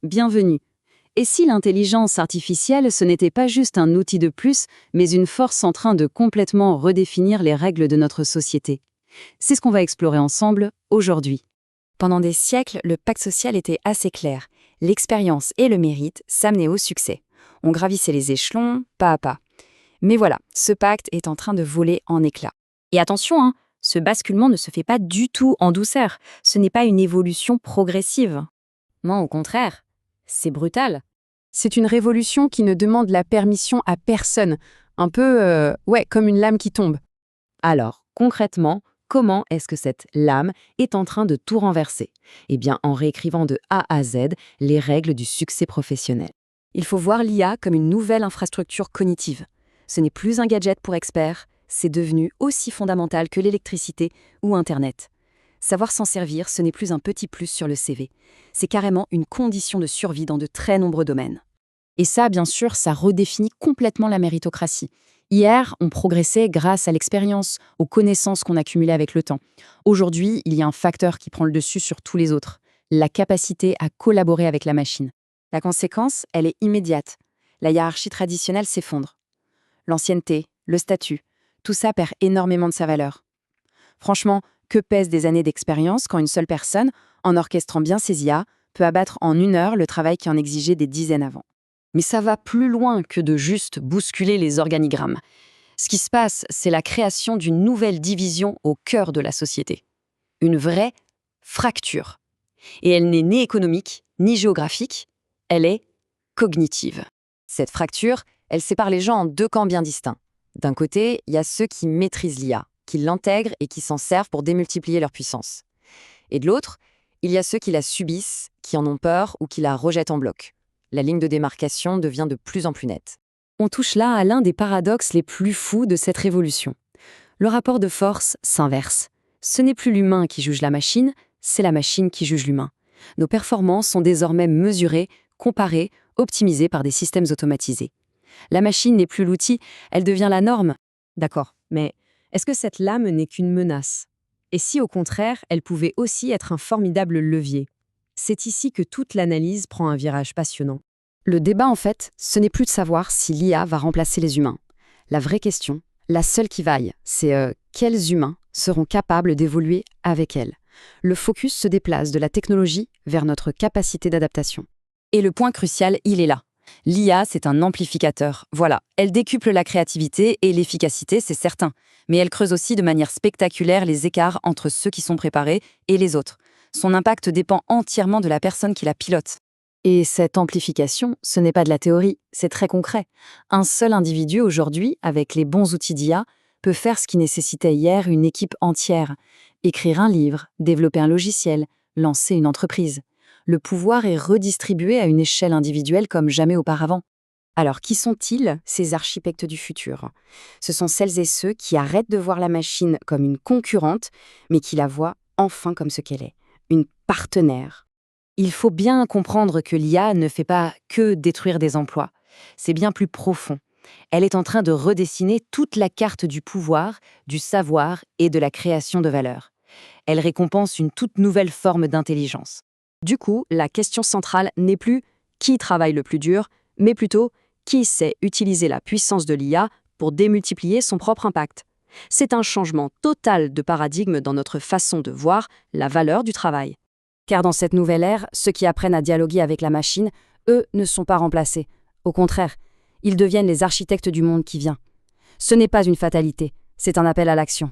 Bienvenue. Et si l'intelligence artificielle, ce n'était pas juste un outil de plus, mais une force en train de complètement redéfinir les règles de notre société? C'est ce qu'on va explorer ensemble aujourd'hui. Pendant des siècles, le pacte social était assez clair. L'expérience et le mérite s'amenaient au succès. On gravissait les échelons, pas à pas. Mais voilà, ce pacte est en train de voler en éclats. Et attention, ce basculement ne se fait pas du tout en douceur. Ce n'est pas une évolution progressive. Non, au contraire, c'est brutal. C'est une révolution qui ne demande la permission à personne. Un peu, comme une lame qui tombe. Alors, concrètement, comment est-ce que cette lame est en train de tout renverser? Eh bien, en réécrivant de A à Z les règles du succès professionnel. Il faut voir l'IA comme une nouvelle infrastructure cognitive. Ce n'est plus un gadget pour experts, c'est devenu aussi fondamental que l'électricité ou Internet. Savoir s'en servir, ce n'est plus un petit plus sur le CV. C'est carrément une condition de survie dans de très nombreux domaines. Et ça, bien sûr, ça redéfinit complètement la méritocratie. Hier, on progressait grâce à l'expérience, aux connaissances qu'on accumulait avec le temps. Aujourd'hui, il y a un facteur qui prend le dessus sur tous les autres, la capacité à collaborer avec la machine. La conséquence, elle est immédiate. La hiérarchie traditionnelle s'effondre. L'ancienneté, le statut, tout ça perd énormément de sa valeur. Franchement, que pèsent des années d'expérience quand une seule personne, en orchestrant bien ses IA, peut abattre en 1 heure le travail qui en exigeait des dizaines avant? Mais ça va plus loin que de juste bousculer les organigrammes. Ce qui se passe, c'est la création d'une nouvelle division au cœur de la société. Une vraie fracture. Et elle n'est ni économique, ni géographique, elle est cognitive. Cette fracture, elle sépare les gens en 2 camps bien distincts. D'un côté, il y a ceux qui maîtrisent l'IA, qui l'intègrent et qui s'en servent pour démultiplier leur puissance. Et de l'autre, il y a ceux qui la subissent, qui en ont peur ou qui la rejettent en bloc. La ligne de démarcation devient de plus en plus nette. On touche là à l'un des paradoxes les plus fous de cette révolution. Le rapport de force s'inverse. Ce n'est plus l'humain qui juge la machine, c'est la machine qui juge l'humain. Nos performances sont désormais mesurées, comparées, optimisées par des systèmes automatisés. La machine n'est plus l'outil, elle devient la norme. D'accord, mais est-ce que cette lame n'est qu'une menace? Et si au contraire, elle pouvait aussi être un formidable levier? C'est ici que toute l'analyse prend un virage passionnant. Le débat, en fait, ce n'est plus de savoir si l'IA va remplacer les humains. La vraie question, la seule qui vaille, c'est quels humains seront capables d'évoluer avec elle. Le focus se déplace de la technologie vers notre capacité d'adaptation. Et le point crucial, il est là. L'IA, c'est un amplificateur. Voilà, elle décuple la créativité et l'efficacité, c'est certain. Mais elle creuse aussi de manière spectaculaire les écarts entre ceux qui sont préparés et les autres. Son impact dépend entièrement de la personne qui la pilote. Et cette amplification, ce n'est pas de la théorie, c'est très concret. Un seul individu aujourd'hui, avec les bons outils d'IA, peut faire ce qui nécessitait hier une équipe entière. Écrire un livre, développer un logiciel, lancer une entreprise. Le pouvoir est redistribué à une échelle individuelle comme jamais auparavant. Alors, qui sont-ils, ces architectes du futur? Ce sont celles et ceux qui arrêtent de voir la machine comme une concurrente, mais qui la voient enfin comme ce qu'elle est, une partenaire. Il faut bien comprendre que l'IA ne fait pas que détruire des emplois. C'est bien plus profond. Elle est en train de redessiner toute la carte du pouvoir, du savoir et de la création de valeur. Elle récompense une toute nouvelle forme d'intelligence. Du coup, la question centrale n'est plus qui travaille le plus dur, mais plutôt qui sait utiliser la puissance de l'IA pour démultiplier son propre impact. C'est un changement total de paradigme dans notre façon de voir la valeur du travail. Car dans cette nouvelle ère, ceux qui apprennent à dialoguer avec la machine, eux, ne sont pas remplacés. Au contraire, ils deviennent les architectes du monde qui vient. Ce n'est pas une fatalité, c'est un appel à l'action.